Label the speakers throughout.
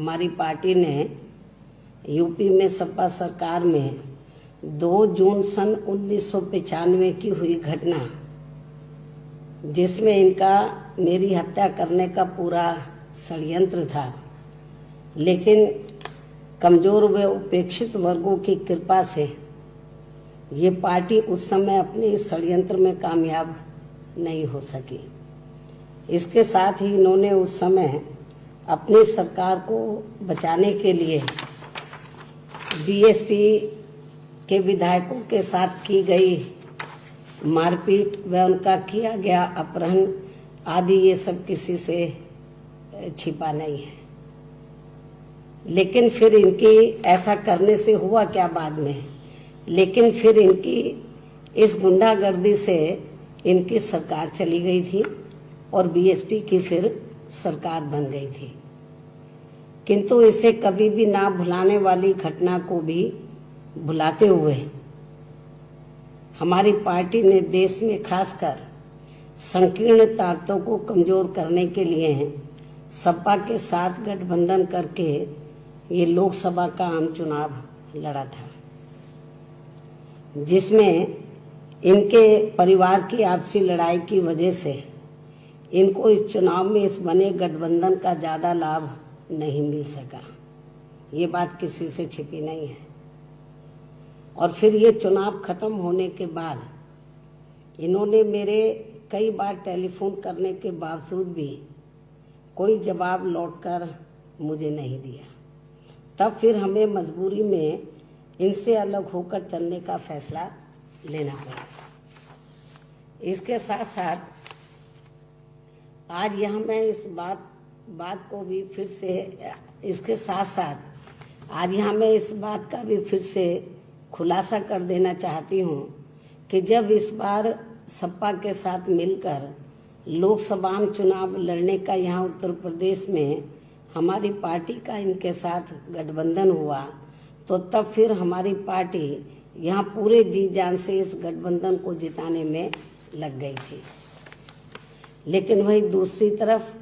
Speaker 1: हमारी पार्टी ने यूपी में सपा सरकार में 2 जून सन 1995 की हुई घटना, जिसमें इनका मेरी हत्या करने का पूरा षड्यंत्र था, लेकिन कमजोर व उपेक्षित वर्गों की कृपा से ये पार्टी उस समय अपने इस षड्यंत्र में कामयाब नहीं हो सकी। इसके साथ ही इन्होंने उस समय अपनी सरकार को बचाने के लिए बीएसपी के विधायकों के साथ की गई मारपीट व उनका किया गया अपहरण आदि, ये सब किसी से छिपा नहीं है। लेकिन फिर इनकी ऐसा करने से हुआ क्या बाद में, लेकिन फिर इनकी इस गुंडागर्दी से इनकी सरकार चली गई थी और बीएसपी की फिर सरकार बन गई थी। किंतु इसे कभी भी ना भुलाने वाली घटना को भी भुलाते हुए हमारी पार्टी ने देश में खासकर संकीर्ण ताकतों को कमजोर करने के लिए सपा के साथ गठबंधन करके ये लोकसभा का आम चुनाव लड़ा था, जिसमें इनके परिवार की आपसी लड़ाई की वजह से इनको इस चुनाव में इस बने गठबंधन का ज्यादा लाभ नहीं मिल सका। ये बात किसी से छिपी नहीं है। और फिर ये चुनाव खत्म होने के बाद इन्होंने मेरे कई बार टेलीफोन करने के बावजूद भी कोई जवाब लौटकर मुझे नहीं दिया। तब फिर हमें मजबूरी में इनसे अलग होकर चलने का फैसला लेना पड़ा। इसके साथ साथ आज यहाँ मैं इस बात को भी फिर से इसके साथ साथ आज यहाँ मैं इस बात का भी फिर से खुलासा कर देना चाहती हूँ कि जब इस बार सपा के साथ मिलकर लोकसभा चुनाव लड़ने का यहाँ उत्तर प्रदेश में हमारी पार्टी का इनके साथ गठबंधन हुआ, तो तब फिर हमारी पार्टी यहाँ पूरे जी जान से इस गठबंधन को जिताने में लग गई थी। लेकिन वही दूसरी तरफ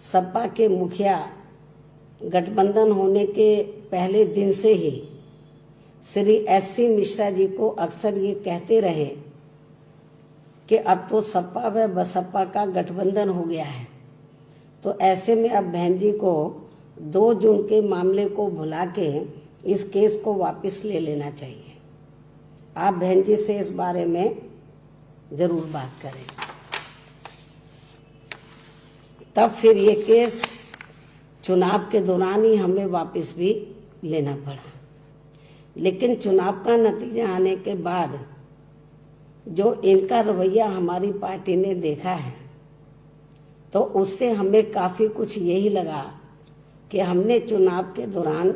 Speaker 1: सपा के मुखिया गठबंधन होने के पहले दिन से ही श्री एससी मिश्रा जी को अक्सर ये कहते रहे कि अब तो सपा व बसपा का गठबंधन हो गया है, तो ऐसे में अब बहन जी को 2 जून के मामले को भुला के इस केस को वापस ले लेना चाहिए। आप बहन जी से इस बारे में जरूर बात करें। तब फिर ये केस चुनाव के दौरान ही हमें वापस भी लेना पड़ा। लेकिन चुनाव का नतीजा आने के बाद जो इनका रवैया हमारी पार्टी ने देखा है, तो उससे हमें काफी कुछ यही लगा कि हमने चुनाव के दौरान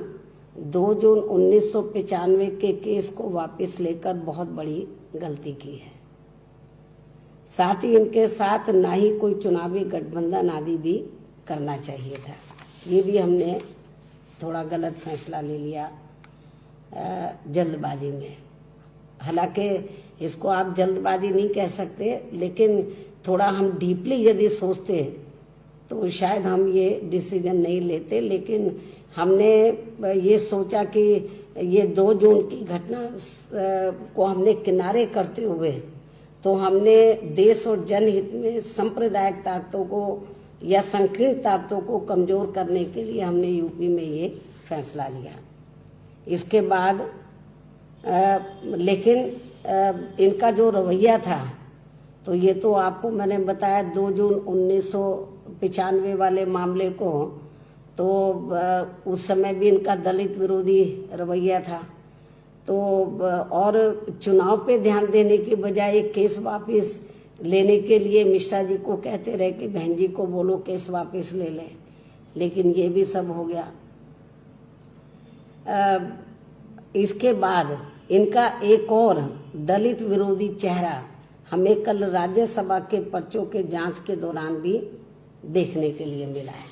Speaker 1: 2 जून 1995 के केस को वापस लेकर बहुत बड़ी गलती की है। साथ ही इनके साथ ना ही कोई चुनावी गठबंधन आदि भी करना चाहिए था। ये भी हमने थोड़ा गलत फैसला ले लिया जल्दबाजी में। हालांकि इसको आप जल्दबाजी नहीं कह सकते, लेकिन थोड़ा हम डीपली यदि सोचते तो शायद हम ये डिसीजन नहीं लेते। लेकिन हमने ये सोचा कि ये 2 जून की घटना को हमने किनारे करते हुए तो हमने देश और जनहित में सांप्रदायिक ताकतों को या संकीर्ण ताकतों को कमजोर करने के लिए हमने यूपी में ये फैसला लिया। इसके बाद लेकिन इनका जो रवैया था, तो ये तो आपको मैंने बताया 2 जून 1995 वाले मामले को, तो उस समय भी इनका दलित विरोधी रवैया था। तो और चुनाव पे ध्यान देने की बजाय केस वापस लेने के लिए मिश्रा जी को कहते रहे कि बहन जी को बोलो केस वापस ले लें, लेकिन ये भी सब हो गया। इसके बाद इनका एक और दलित विरोधी चेहरा हमें कल राज्यसभा के पर्चों के जांच के दौरान भी देखने के लिए मिला है,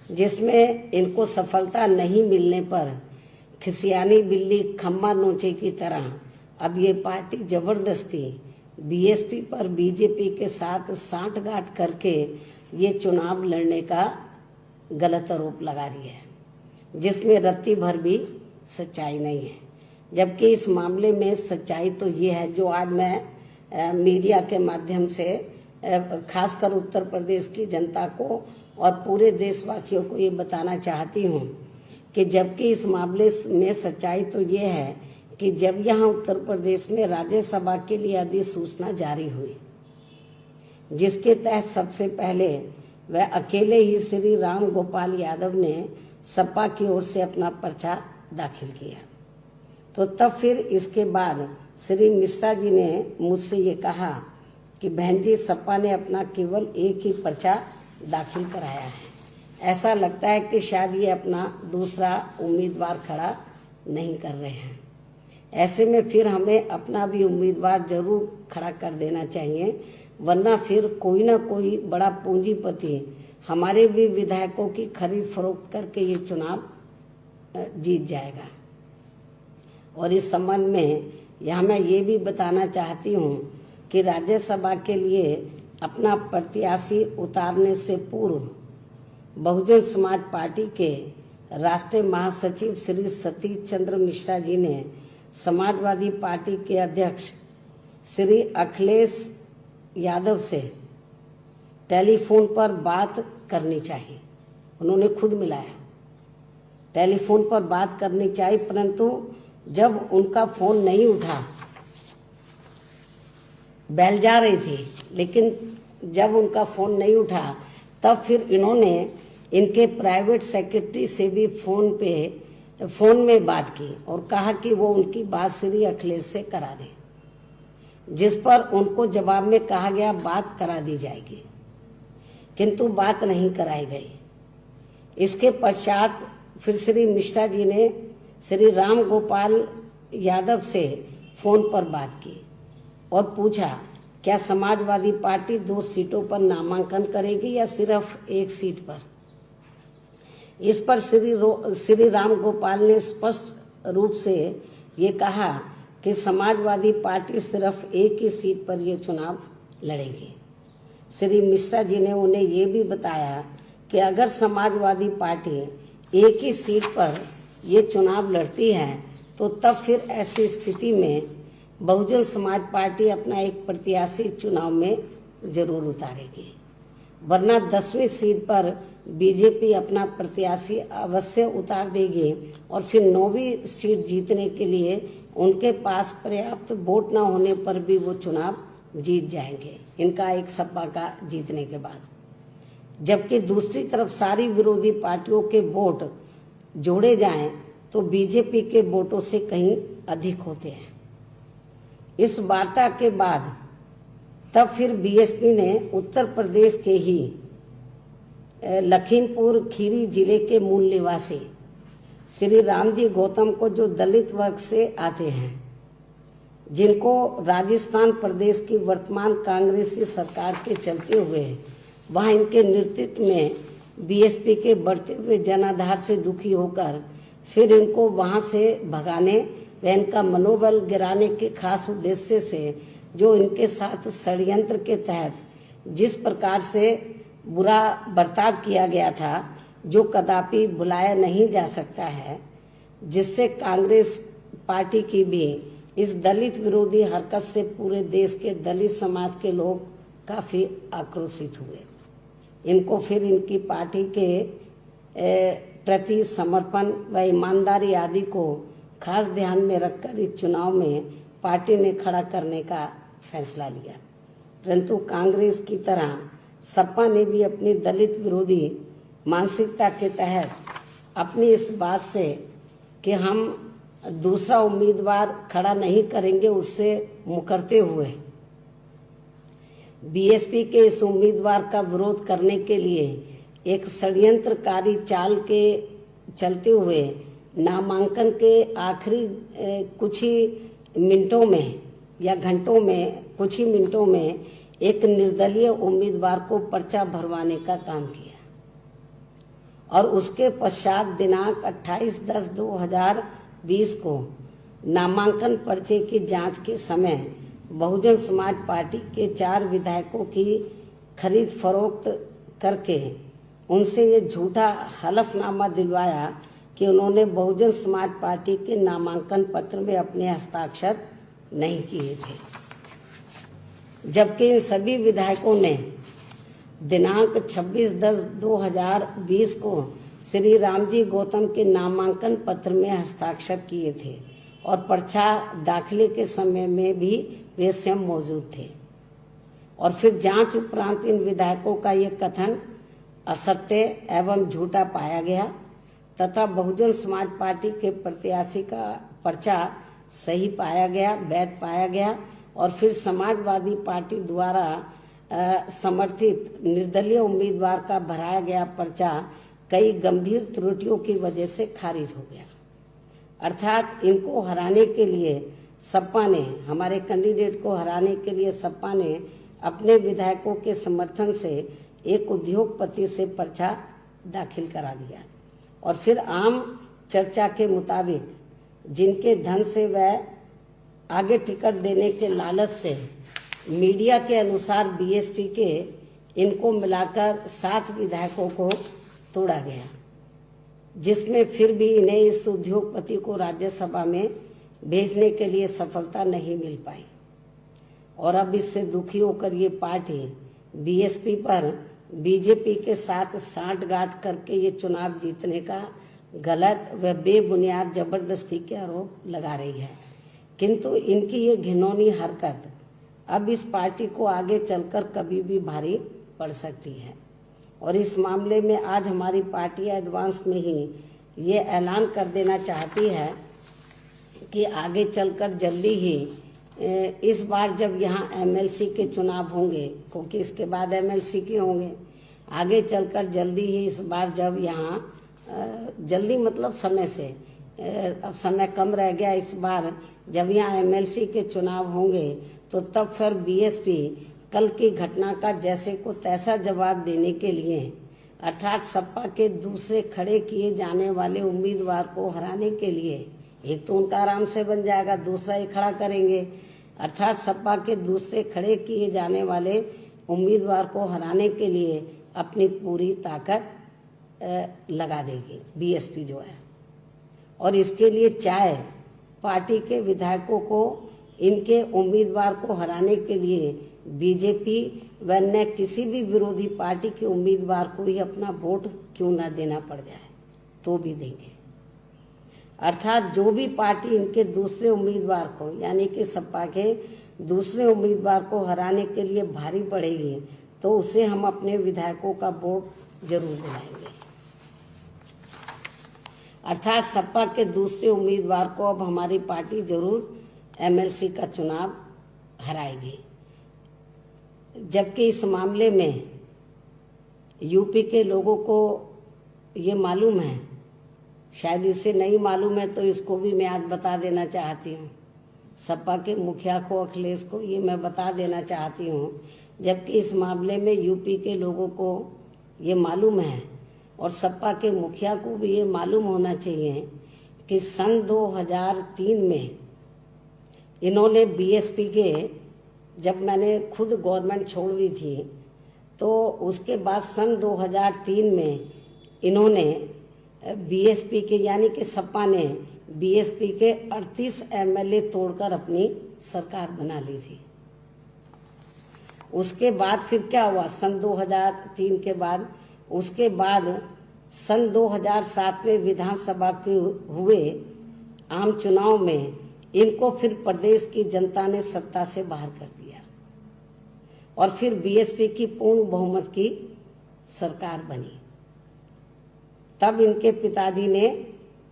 Speaker 1: जिसमें इनको सफलता नहीं मिलने पर खिसियानी बिल्ली खम्मा नोचे की तरह अब ये पार्टी जबरदस्ती बीएसपी पर बीजेपी के साथ सांठगांठ करके ये चुनाव लड़ने का गलत आरोप लगा रही है, जिसमें रत्ती भर भी सच्चाई नहीं है। जबकि इस मामले में सच्चाई तो ये है, जो आज मैं मीडिया के माध्यम से खासकर उत्तर प्रदेश की जनता को और पूरे देशवासियों को ये बताना चाहती हूँ कि जबकि इस मामले में सच्चाई तो ये है कि जब यहाँ उत्तर प्रदेश में राज्यसभा के लिए अधिसूचना जारी हुई, जिसके तहत सबसे पहले वह अकेले ही श्री राम गोपाल यादव ने सपा की ओर से अपना पर्चा दाखिल किया, तो तब फिर इसके बाद श्री मिश्रा जी ने मुझसे ये कहा कि बहन जी, सपा ने अपना केवल एक ही पर्चा दाखिल कराया है। ऐसा लगता है कि शायद ये अपना दूसरा उम्मीदवार खड़ा नहीं कर रहे हैं। ऐसे में फिर हमें अपना भी उम्मीदवार जरूर खड़ा कर देना चाहिए, वरना फिर कोई ना कोई बड़ा पूंजीपति हमारे भी विधायकों की खरीद फरोख्त करके ये चुनाव जीत जाएगा। और इस संबंध में यहाँ मैं ये भी बताना चाहती हूँ कि राज्यसभा के लिए अपना प्रत्याशी उतारने से पूर्व बहुजन समाज पार्टी के राष्ट्रीय महासचिव श्री सतीश चंद्र मिश्रा जी ने समाजवादी पार्टी के अध्यक्ष श्री अखिलेश यादव से टेलीफोन पर बात करनी चाहिए। उन्होंने खुद मिलाया, टेलीफोन पर बात करनी चाहिए, परंतु जब उनका फोन नहीं उठा, बेल जा रही थी, लेकिन जब उनका फोन नहीं उठा तब फिर इन्होंने इनके प्राइवेट सेक्रेटरी से भी फोन में बात की और कहा कि वो उनकी बात श्री अखिलेश से करा दें, जिस पर उनको जवाब में कहा गया बात करा दी जाएगी, किंतु बात नहीं कराई गई। इसके पश्चात फिर श्री मिश्रा जी ने श्री राम गोपाल यादव से फोन पर बात की और पूछा क्या समाजवादी पार्टी 2 सीटों पर नामांकन करेगी या सिर्फ एक सीट पर। इस पर श्री राम गोपाल ने स्पष्ट रूप से ये कहा कि समाजवादी पार्टी सिर्फ एक ही सीट पर ये चुनाव लड़ेगी। श्री मिश्रा जी ने उन्हें ये भी बताया कि अगर समाजवादी पार्टी एक ही सीट पर ये चुनाव लड़ती है तो तब फिर ऐसी स्थिति में बहुजन समाज पार्टी अपना एक प्रत्याशी चुनाव में जरूर उतारेगी, वरना 10वीं सीट पर बीजेपी अपना प्रत्याशी अवश्य उतार देगी और फिर 9वीं सीट जीतने के लिए उनके पास पर्याप्त वोट न होने पर भी वो चुनाव जीत जाएंगे, इनका एक सपा का जीतने के बाद। जबकि दूसरी तरफ सारी विरोधी पार्टियों के वोट जोड़े जाएं तो बीजेपी के वोटों से कहीं अधिक होते हैं। इस वार्ता के बाद तब फिर बीएसपी ने उत्तर प्रदेश के ही लखीमपुर खीरी जिले के मूल निवासी श्री रामजी गौतम को, जो दलित वर्ग से आते हैं, जिनको राजस्थान प्रदेश की वर्तमान कांग्रेसी सरकार के चलते हुए वहां इनके नेतृत्व में बीएसपी के बढ़ते हुए जनाधार से दुखी होकर फिर इनको वहां से भगाने व इनका मनोबल गिराने के खास उद्देश्य से जो इनके साथ षड्यंत्र के तहत जिस प्रकार से बुरा बर्ताव किया गया था, जो कदापि भुलाया नहीं जा सकता है, जिससे कांग्रेस पार्टी की भी इस दलित विरोधी हरकत से पूरे देश के दलित समाज के लोग काफी आक्रोशित हुए। इनको फिर इनकी पार्टी के प्रति समर्पण व ईमानदारी आदि को खास ध्यान में रखकर इस चुनाव में पार्टी ने खड़ा करने का फैसला लिया। परंतु कांग्रेस की तरह सपा ने भी अपनी दलित विरोधी मानसिकता के तहत अपनी इस बात से कि हम दूसरा उम्मीदवार खड़ा नहीं करेंगे उससे मुकरते हुए बीएसपी के इस उम्मीदवार का विरोध करने के लिए एक षड्यंत्रकारी चाल के चलते हुए नामांकन के आखिरी कुछ ही मिनटों में या घंटों में, कुछ ही मिनटों में एक निर्दलीय उम्मीदवार को पर्चा भरवाने का काम किया और उसके पश्चात दिनांक 28/10/2020 को नामांकन पर्चे की जांच के समय बहुजन समाज पार्टी के 4 विधायकों की खरीद फरोख्त करके उनसे ये झूठा हलफनामा दिलवाया कि उन्होंने बहुजन समाज पार्टी के नामांकन पत्र में अपने हस्ताक्षर नहीं किए थे, जबकि इन सभी विधायकों ने दिनांक 26/10/2020 को श्री रामजी गौतम के नामांकन पत्र में हस्ताक्षर किए थे और पर्चा दाखिले के समय में भी वे स्वयं मौजूद थे। और फिर जांच उपरांत इन विधायकों का ये कथन असत्य एवं झूठा पाया गया तथा बहुजन समाज पार्टी के प्रत्याशी का पर्चा सही पाया गया, वैध पाया गया। और फिर समाजवादी पार्टी द्वारा समर्थित निर्दलीय उम्मीदवार का भराया गया पर्चा कई गंभीर त्रुटियों की वजह से खारिज हो गया। अर्थात इनको हराने के लिए सपा ने, हमारे कैंडिडेट को हराने के लिए सपा ने अपने विधायकों के समर्थन से एक उद्योगपति से पर्चा दाखिल करा दिया और फिर आम चर्चा के मुताबिक जिनके धन से वह आगे टिकट देने के लालच से मीडिया के अनुसार बीएसपी के इनको मिलाकर 7 विधायकों को तोड़ा गया, जिसमें फिर भी इन्हें इस उद्योगपति को राज्यसभा में भेजने के लिए सफलता नहीं मिल पाई। और अब इससे दुखी होकर ये पार्टी बीएसपी पर बीजेपी के साथ सांठगांठ करके ये चुनाव जीतने का गलत व बेबुनियाद जबरदस्ती के आरोप लगा रही है। किंतु इनकी ये घिनौनी हरकत अब इस पार्टी को आगे चलकर कभी भी भारी पड़ सकती है। और इस मामले में आज हमारी पार्टी एडवांस में ही ये ऐलान कर देना चाहती है कि आगे चलकर जल्दी ही इस बार जब यहाँ एमएलसी के चुनाव होंगे, क्योंकि इसके बाद एमएलसी के होंगे, आगे चलकर जल्दी ही इस बार जब यहाँ जल्दी मतलब समय से, अब समय कम रह गया, इस बार जब यहाँ एमएलसी के चुनाव होंगे तो तब फिर बीएसपी कल की घटना का जैसे को तैसा जवाब देने के लिए, अर्थात सपा के दूसरे खड़े किए जाने वाले उम्मीदवार को हराने के लिए, एक तो उनका आराम से बन जाएगा, दूसरा ही खड़ा करेंगे, अर्थात सपा के दूसरे खड़े किए जाने वाले उम्मीदवार को हराने के लिए अपनी पूरी ताकत लगा देगी बीएसपी जो है। और इसके लिए चाहे पार्टी के विधायकों को इनके उम्मीदवार को हराने के लिए बीजेपी व अन्य किसी भी विरोधी पार्टी के उम्मीदवार को ही अपना वोट क्यों न देना पड़ जाए तो भी देंगे। अर्थात जो भी पार्टी इनके दूसरे उम्मीदवार को, यानी कि सपा के दूसरे उम्मीदवार को हराने के लिए भारी पड़ेगी तो उसे हम अपने विधायकों का वोट जरूर दिलाएंगे। अर्थात सपा के दूसरे उम्मीदवार को अब हमारी पार्टी जरूर एमएलसी का चुनाव हराएगी। जबकि इस मामले में यूपी के लोगों को ये मालूम है, शायद इसे नहीं मालूम है तो इसको भी मैं आज बता देना चाहती हूँ। सपा के मुखिया को, अखिलेश को ये मैं बता देना चाहती हूँ, जबकि इस मामले में यूपी के लोगों को ये मालूम है और सपा के मुखिया को भी ये मालूम होना चाहिए कि सन 2003 में इन्होंने बीएसपी के, जब मैंने खुद गवर्नमेंट छोड़ दी थी तो उसके बाद सन 2003 में इन्होंने बीएसपी के, यानी कि सपा ने बीएसपी के 38 एमएलए तोड़कर अपनी सरकार बना ली थी। उसके बाद फिर क्या हुआ सन 2003 के बाद, उसके बाद सन 2007 में विधानसभा के हुए आम चुनाव में इनको फिर प्रदेश की जनता ने सत्ता से बाहर कर दिया और फिर बीएसपी की पूर्ण बहुमत की सरकार बनी। तब इनके पिताजी ने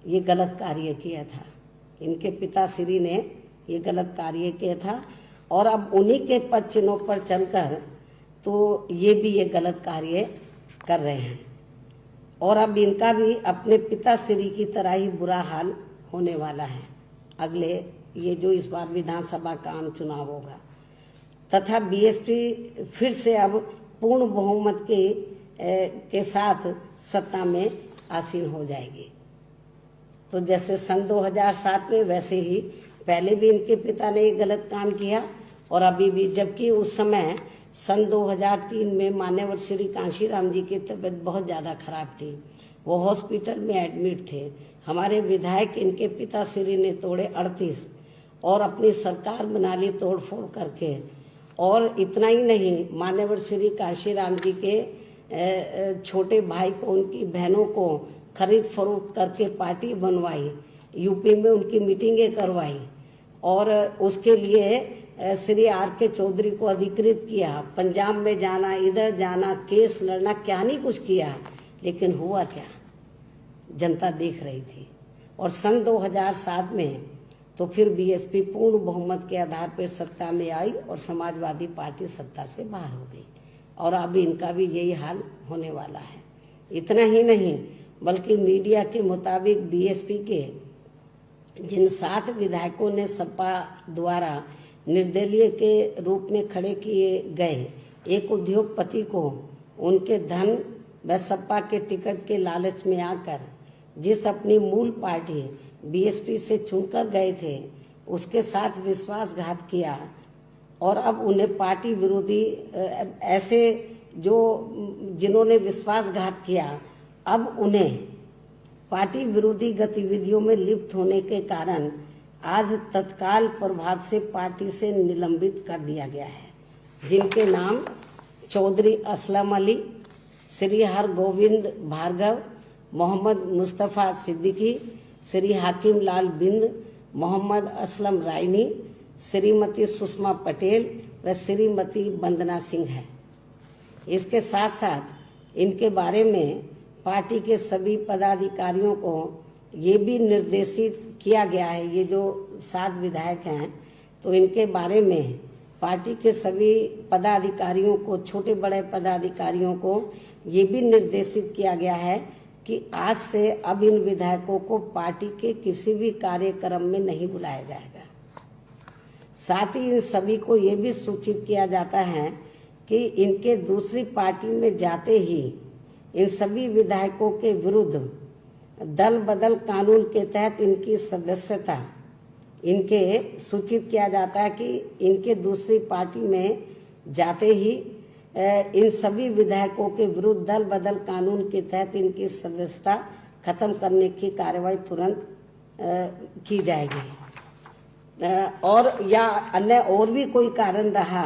Speaker 1: ये गलत कार्य किया था, इनके पिताश्री ने ये गलत कार्य किया था और अब उन्हीं के पद चिन्हों पर चलकर तो ये भी ये गलत कार्य कर रहे हैं और अब इनका भी अपने पिताश्री की तरह ही बुरा हाल होने वाला है अगले ये जो इस बार विधानसभा का आम चुनाव होगा। तथा बीएसपी फिर से अब पूर्ण बहुमत के साथ सत्ता में आसीन हो जाएगी। तो जैसे सन 2007 में वैसे ही पहले भी इनके पिता ने एक गलत काम किया और अभी भी, जबकि उस समय सन 2003 में मान्यवर श्री कांशीराम जी की तबीयत बहुत ज़्यादा खराब थी, वो हॉस्पिटल में एडमिट थे। हमारे विधायक इनके पिता श्री ने तोड़े 38 और अपनी सरकार बना ली तोड़फोड़ करके। और इतना ही नहीं, मान्यवर श्री कांशीराम जी के छोटे भाई को, उनकी बहनों को खरीद फरोख्त करके पार्टी बनवाई, यूपी में उनकी मीटिंगें करवाई और उसके लिए श्री R.K. चौधरी को अधिकृत किया। पंजाब में जाना, इधर जाना, केस लड़ना, क्या नहीं कुछ किया, लेकिन हुआ क्या, जनता देख रही थी। और सन 2007 में तो फिर बीएसपी पूर्ण बहुमत के आधार पर सत्ता में आई और समाजवादी पार्टी सत्ता से बाहर हो गई और अब इनका भी यही हाल होने वाला है। इतना ही नहीं, बल्कि मीडिया के मुताबिक बीएसपी के जिन 7 विधायकों ने सपा द्वारा निर्दलीय के रूप में खड़े किए गए एक उद्योगपति को उनके धन व सपा के टिकट के लालच में आकर जिस अपनी मूल पार्टी बीएसपी से चुनकर गए थे उसके साथ विश्वासघात किया और अब उन्हें पार्टी विरोधी ऐसे जो जिन्होंने विश्वासघात किया, अब उन्हें पार्टी विरोधी गतिविधियों में लिप्त होने के कारण आज तत्काल प्रभाव से पार्टी से निलंबित कर दिया गया है, जिनके नाम चौधरी असलम अली, श्री हरगोविंद भार्गव, मोहम्मद मुस्तफ़ा सिद्दीकी, श्री हाकिम लाल बिंद, मोहम्मद असलम रायनी, श्रीमती सुषमा पटेल व श्रीमती वंदना सिंह है। इसके साथ साथ इनके बारे में पार्टी के सभी पदाधिकारियों को ये भी निर्देशित किया गया है, ये जो 7 विधायक हैं, तो इनके बारे में पार्टी के सभी पदाधिकारियों को, छोटे बड़े पदाधिकारियों को ये भी निर्देशित किया गया है कि आज से अब इन विधायकों को पार्टी के किसी भी कार्यक्रम में नहीं बुलाया जाएगा। साथ ही इन सभी को ये भी सूचित किया जाता है कि इनके दूसरी पार्टी में जाते ही इन सभी विधायकों के विरुद्ध दल बदल कानून के तहत इनकी सदस्यता इनके सूचित किया जाता है कि इनके दूसरी पार्टी में जाते ही इन सभी विधायकों के विरुद्ध दल बदल कानून के तहत इनकी सदस्यता खत्म करने की कार्रवाई तुरंत की जाएगी। और या अन्य और भी कोई कारण रहा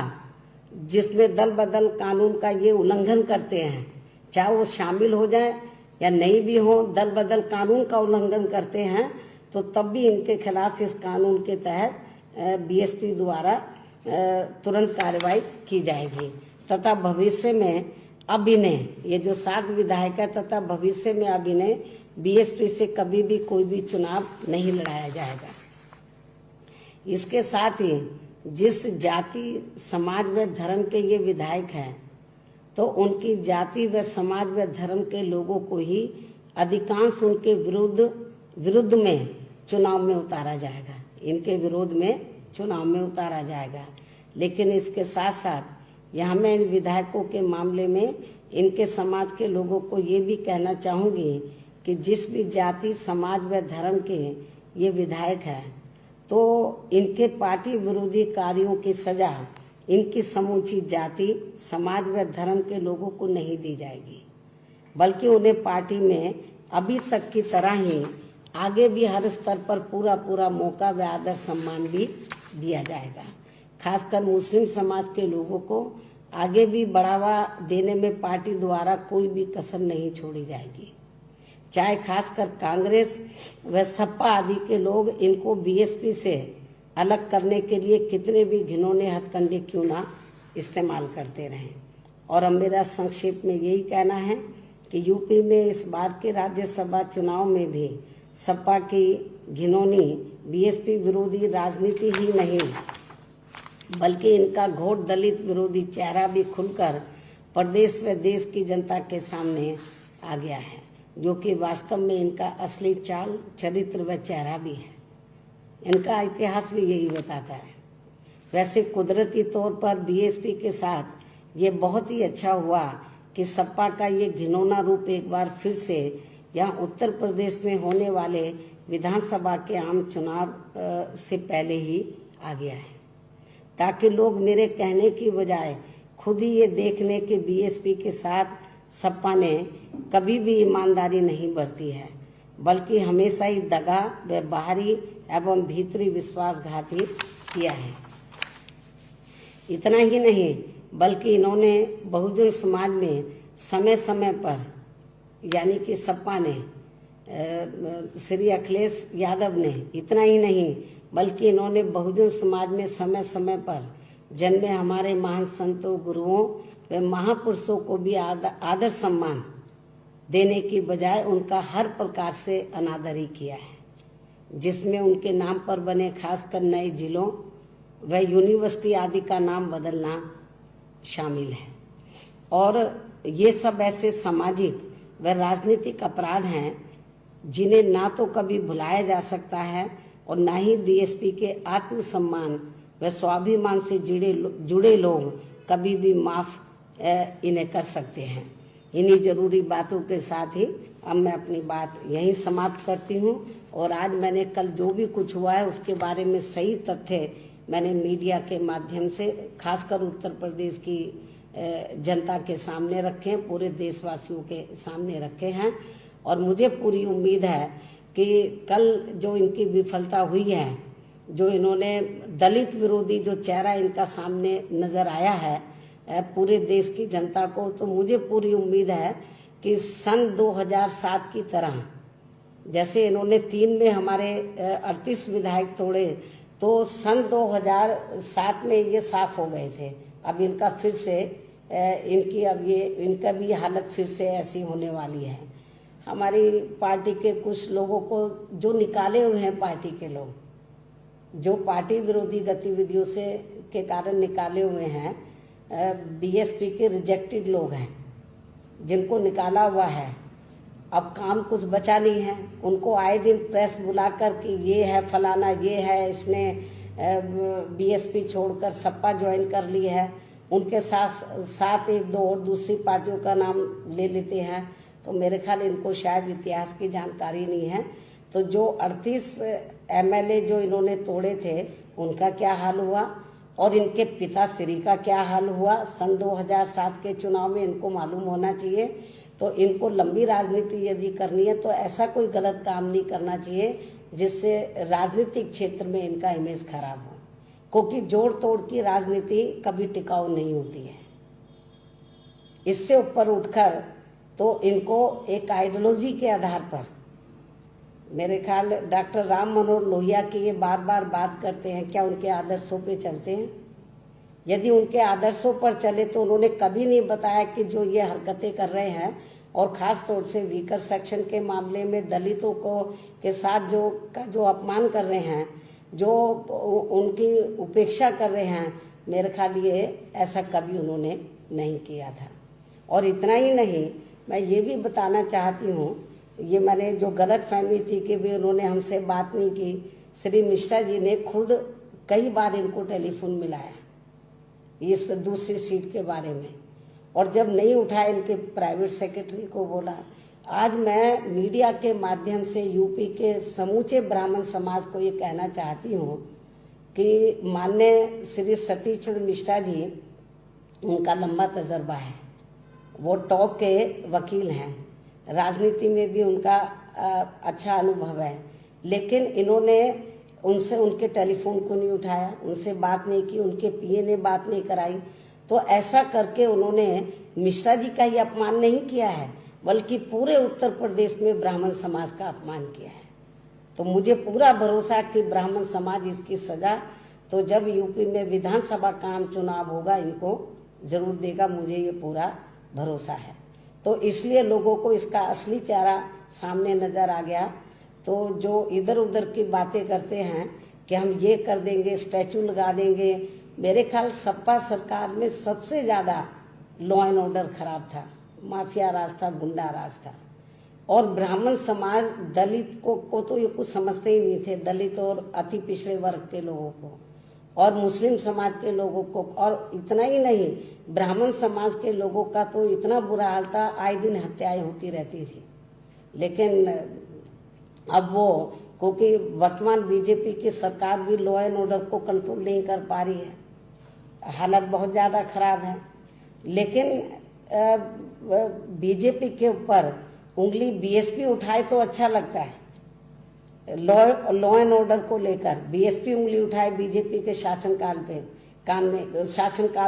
Speaker 1: जिसमें दल बदल कानून का ये उल्लंघन करते हैं, चाहे वो शामिल हो जाए या नहीं भी हो, दल बदल कानून का उल्लंघन करते हैं तो तब भी इनके खिलाफ इस कानून के तहत बीएसपी द्वारा तुरंत कार्रवाई की जाएगी तथा भविष्य में अब इन्हें, ये जो 7 विधायक है, तथा भविष्य में अब इन्हें बीएसपी से कभी भी कोई भी चुनाव नहीं लड़ाया जाएगा। इसके साथ ही जिस जाति, समाज व धर्म के ये विधायक हैं तो उनकी जाति व समाज व धर्म के लोगों को ही अधिकांश उनके विरुद्ध में चुनाव में उतारा जाएगा, इनके विरोध में चुनाव में उतारा जाएगा। लेकिन इसके साथ साथ यहाँ मैं इन विधायकों के मामले में इनके समाज के लोगों को ये भी कहना चाहूँगी कि जिस भी जाति, समाज व धर्म के ये विधायक हैं तो इनके पार्टी विरोधी कार्यों की सजा इनकी समूची जाति, समाज व धर्म के लोगों को नहीं दी जाएगी, बल्कि उन्हें पार्टी में अभी तक की तरह ही आगे भी हर स्तर पर पूरा मौका व आदर सम्मान भी दिया जाएगा। खासकर मुस्लिम समाज के लोगों को आगे भी बढ़ावा देने में पार्टी द्वारा कोई भी कसर नहीं छोड़ी जाएगी। चाहे खासकर कांग्रेस व सपा आदि के लोग इनको बीएसपी से अलग करने के लिए कितने भी घिनौने हथकंडे क्यों ना इस्तेमाल करते रहें। और अब मेरा संक्षेप में यही कहना है कि यूपी में इस बार के राज्यसभा चुनाव में भी सपा की घिनौनी बीएसपी विरोधी राजनीति ही नहीं बल्कि इनका घोर दलित विरोधी चेहरा भी खुलकर प्रदेश व देश की जनता के सामने आ गया है, जो कि वास्तव में इनका असली चाल, चरित्र व चेहरा भी है। इनका इतिहास भी यही बताता है। वैसे कुदरती तौर पर बीएसपी के साथ ये बहुत ही अच्छा हुआ कि सपा का ये घिनौना रूप एक बार फिर से यहाँ उत्तर प्रदेश में होने वाले विधानसभा के आम चुनाव से पहले ही आ गया है, ताकि लोग मेरे कहने की बजाय खुद ही ये देख लें कि बीएसपी के साथ सपा ने कभी भी ईमानदारी नहीं बरती है, बल्कि हमेशा ही दगा व बाहरी एवं भीतरी विश्वासघाती किया है। इतना ही नहीं, बल्कि इन्होंने बहुजन समाज में समय समय पर, यानी कि सपा ने, श्री अखिलेश यादव ने, इतना ही नहीं बल्कि इन्होंने बहुजन समाज में समय समय पर जन्मे हमारे महान संतों, गुरुओं व महापुरुषों को भी आदर सम्मान देने की बजाय उनका हर प्रकार से अनादर ही किया है, जिसमें उनके नाम पर बने खासकर नए जिलों व यूनिवर्सिटी आदि का नाम बदलना शामिल है। और ये सब ऐसे सामाजिक व राजनीतिक अपराध हैं जिन्हें ना तो कभी भुलाया जा सकता है और ना ही बीएसपी के आत्मसम्मान व स्वाभिमान से जुड़े लोग कभी भी माफ इन्हें कर सकते हैं। इन्हीं जरूरी बातों के साथ ही अब मैं अपनी बात यहीं समाप्त करती हूँ। और आज मैंने कल जो भी कुछ हुआ है उसके बारे में सही तथ्य मैंने मीडिया के माध्यम से खासकर उत्तर प्रदेश की जनता के सामने रखे, पूरे देशवासियों के सामने रखे हैं। और मुझे पूरी उम्मीद है कि कल जो इनकी विफलता हुई है, जो इन्होंने दलित विरोधी जो चेहरा इनका सामने नजर आया है पूरे देश की जनता को, तो मुझे पूरी उम्मीद है कि सन 2007 की तरह जैसे इन्होंने 3 में हमारे 38 विधायक तोड़े, तो सन 2007 में ये साफ हो गए थे। अब इनका फिर से इनका भी हालत फिर से ऐसी होने वाली है। हमारी पार्टी के कुछ लोगों को जो निकाले हुए हैं, पार्टी के लोग जो पार्टी विरोधी गतिविधियों से के कारण निकाले हुए हैं, बीएसपी के रिजेक्टेड लोग हैं जिनको निकाला हुआ है। अब काम कुछ बचा नहीं है, उनको आए दिन प्रेस बुलाकर कि ये है फलाना, ये है इसने बीएसपी छोड़कर सपा ज्वाइन कर ली है, उनके साथ 1-2 और दूसरी पार्टियों का नाम ले लेते हैं। तो मेरे ख्याल इनको शायद इतिहास की जानकारी नहीं है। तो जो 38 एमएलए जो इन्होंने तोड़े थे उनका क्या हाल हुआ और इनके पिता श्री का क्या हाल हुआ सन 2007 के चुनाव में, इनको मालूम होना चाहिए। तो इनको लंबी राजनीति यदि करनी है तो ऐसा कोई गलत काम नहीं करना चाहिए जिससे राजनीतिक क्षेत्र में इनका इमेज खराब हो, क्योंकि जोड़ तोड़ की राजनीति कभी टिकाऊ नहीं होती है। इससे ऊपर उठकर तो इनको एक आइडियोलॉजी के आधार पर, मेरे ख्याल डॉक्टर राम मनोहर लोहिया की ये बार बार बात करते हैं, क्या उनके आदर्शों पे चलते हैं? यदि उनके आदर्शों पर चले तो उन्होंने कभी नहीं बताया कि जो ये हरकतें कर रहे हैं और खास तौर से वीकर सेक्शन के मामले में दलितों को के साथ जो अपमान कर रहे हैं, जो उनकी उपेक्षा कर रहे हैं, मेरे ख्याल ये ऐसा कभी उन्होंने नहीं किया था। और इतना ही नहीं, मैं ये भी बताना चाहती हूँ, ये मैंने जो गलत फहमी थी कि भी उन्होंने हमसे बात नहीं की, श्री मिश्रा जी ने खुद कई बार इनको टेलीफोन मिलाया इस दूसरी सीट के बारे में, और जब नहीं उठाया इनके प्राइवेट सेक्रेटरी को बोला। आज मैं मीडिया के माध्यम से यूपी के समूचे ब्राह्मण समाज को ये कहना चाहती हूँ कि माननीय श्री सतीश चंद्र मिश्रा जी, उनका लंबा तजर्बा है, वो टॉप के वकील हैं, राजनीति में भी उनका अच्छा अनुभव है, लेकिन इन्होंने उनसे उनके टेलीफोन को नहीं उठाया, उनसे बात नहीं की, उनके पीए ने बात नहीं कराई। तो ऐसा करके उन्होंने मिश्रा जी का ही अपमान नहीं किया है, बल्कि पूरे उत्तर प्रदेश में ब्राह्मण समाज का अपमान किया है। तो मुझे पूरा भरोसा कि ब्राह्मण समाज इसकी सजा तो जब यूपी में विधानसभा का आम चुनाव होगा इनको जरूर देगा, मुझे ये पूरा भरोसा है। तो इसलिए लोगों को इसका असली चेहरा सामने नजर आ गया। तो जो इधर उधर की बातें करते हैं कि हम ये कर देंगे, स्टैचू लगा देंगे, मेरे ख्याल सपा सरकार में सबसे ज्यादा लॉ एंड ऑर्डर खराब था, माफिया राज था, गुंडा राज था। और ब्राह्मण समाज दलित को तो ये कुछ समझते ही नहीं थे, दलित और अति पिछड़े वर्ग के लोगों को और मुस्लिम समाज के लोगों को। और इतना ही नहीं, ब्राह्मण समाज के लोगों का तो इतना बुरा हाल था, आए दिन हत्याएं होती रहती थी। लेकिन अब वो, क्योंकि वर्तमान बीजेपी की सरकार भी लॉ एंड ऑर्डर को कंट्रोल नहीं कर पा रही है, हालत बहुत ज्यादा खराब है। लेकिन बीजेपी के ऊपर उंगली बीएसपी उठाए तो अच्छा लगता है। लॉ एंड ऑर्डर को लेकर बीएसपी उंगली उठाए बीजेपी के शासनकाल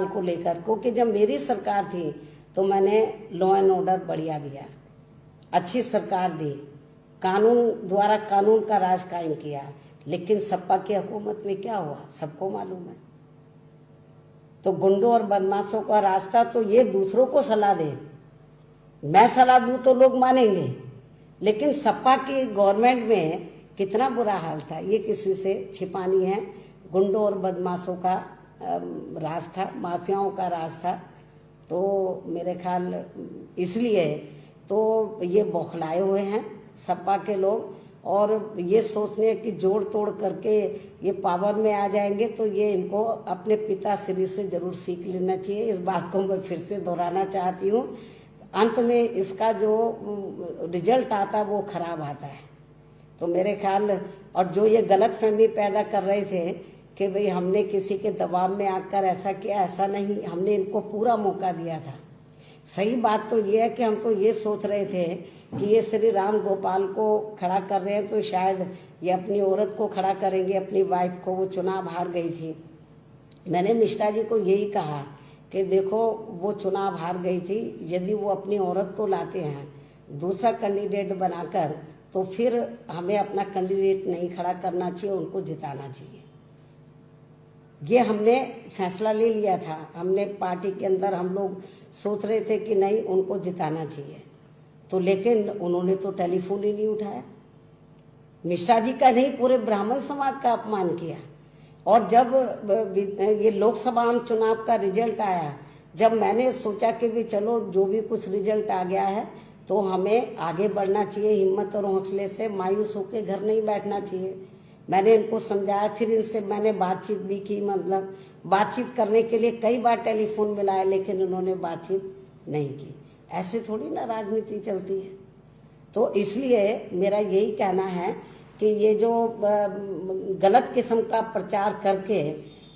Speaker 1: को लेकर, क्योंकि जब मेरी सरकार थी तो मैंने लॉ एंड ऑर्डर बढ़िया दिया, अच्छी सरकार दी, कानून द्वारा कानून का राज कायम किया। लेकिन सपा की हुकूमत में क्या हुआ सबको मालूम है। तो गुंडों और बदमाशों का रास्ता तो ये दूसरों को सलाह दे, मैं सलाह दूं तो लोग मानेंगे, लेकिन सपा की गवर्नमेंट में कितना बुरा हाल था ये किसी से छिपानी है। गुंडों और बदमाशों का राज था, माफियाओं का राज था। तो मेरे ख्याल इसलिए तो ये बौखलाए हुए हैं सपा के लोग, और ये सोचने कि जोड़ तोड़ करके ये पावर में आ जाएंगे। तो ये इनको अपने पिताश्री से जरूर सीख लेना चाहिए। इस बात को मैं फिर से दोहराना चाहती हूँ। अंत में इसका जो रिजल्ट आता है वो खराब आता है। तो मेरे ख्याल, और जो ये गलत फहमी पैदा कर रहे थे कि भाई हमने किसी के दबाव में आकर ऐसा किया, ऐसा नहीं, हमने इनको पूरा मौका दिया था। सही बात तो ये है कि हम तो ये सोच रहे थे कि ये श्री राम गोपाल को खड़ा कर रहे हैं तो शायद ये अपनी औरत को खड़ा करेंगे, अपनी वाइफ को। वो चुनाव हार गई थी। मैंने मिश्रा जी को यही कहा कि देखो वो चुनाव हार गई थी, यदि वो अपनी औरत को लाते हैं दूसरा कैंडिडेट बनाकर तो फिर हमें अपना कैंडिडेट नहीं खड़ा करना चाहिए, उनको जिताना चाहिए। ये हमने फैसला ले लिया था। हमने पार्टी के अंदर हम लोग सोच रहे थे कि नहीं उनको जिताना चाहिए, तो लेकिन उन्होंने तो टेलीफोन ही नहीं उठाया। मिश्रा जी का नहीं, पूरे ब्राह्मण समाज का अपमान किया। और जब ये लोकसभा चुनाव का रिजल्ट आया, जब मैंने सोचा कि भी चलो जो भी कुछ रिजल्ट आ गया है तो हमें आगे बढ़ना चाहिए, हिम्मत और हौसले से, मायूस होकर घर नहीं बैठना चाहिए। मैंने इनको समझाया, फिर इनसे मैंने बातचीत भी की, मतलब बातचीत करने के लिए कई बार टेलीफोन मिलाया, लेकिन उन्होंने बातचीत नहीं की। ऐसे थोड़ी ना राजनीति चलती है। तो इसलिए मेरा यही कहना है कि ये जो गलत किस्म का प्रचार करके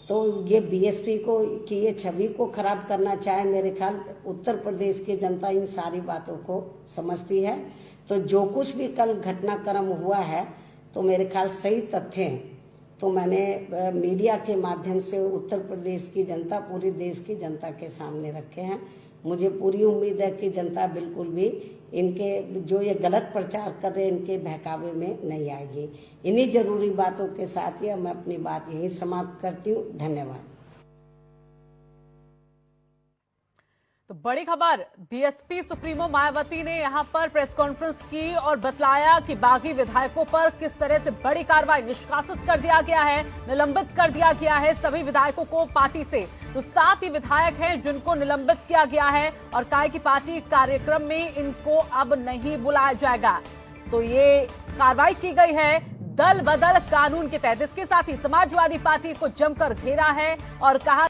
Speaker 1: तो ये बीएसपी को कि ये छवि को खराब करना चाहे, मेरे ख्याल उत्तर प्रदेश की जनता इन सारी बातों को समझती है। तो जो कुछ भी कल घटनाक्रम हुआ है तो मेरे ख्याल सही तथ्य तो मैंने मीडिया के माध्यम से उत्तर प्रदेश की जनता, पूरे देश की जनता के सामने रखे हैं। मुझे पूरी उम्मीद है कि जनता बिल्कुल भी इनके जो ये गलत प्रचार कर रहे हैं इनके बहकावे में नहीं आएगी। इन्हीं जरूरी बातों के साथ ही मैं अपनी बात यही समाप्त करती हूँ। धन्यवाद।
Speaker 2: तो बड़ी खबर, बीएसपी सुप्रीमो मायावती ने यहां पर प्रेस कॉन्फ्रेंस की और बतलाया कि बागी विधायकों पर किस तरह से बड़ी कार्रवाई, निष्कासित कर दिया गया है, निलंबित कर दिया गया है सभी विधायकों को पार्टी से। तो 7 ही विधायक हैं जिनको निलंबित किया गया है और कहा कि पार्टी कार्यक्रम में इनको अब नहीं बुलाया जाएगा। तो ये कार्रवाई की गई है दल बदल कानून के तहत। इसके साथ ही समाजवादी पार्टी को जमकर घेरा है और कहा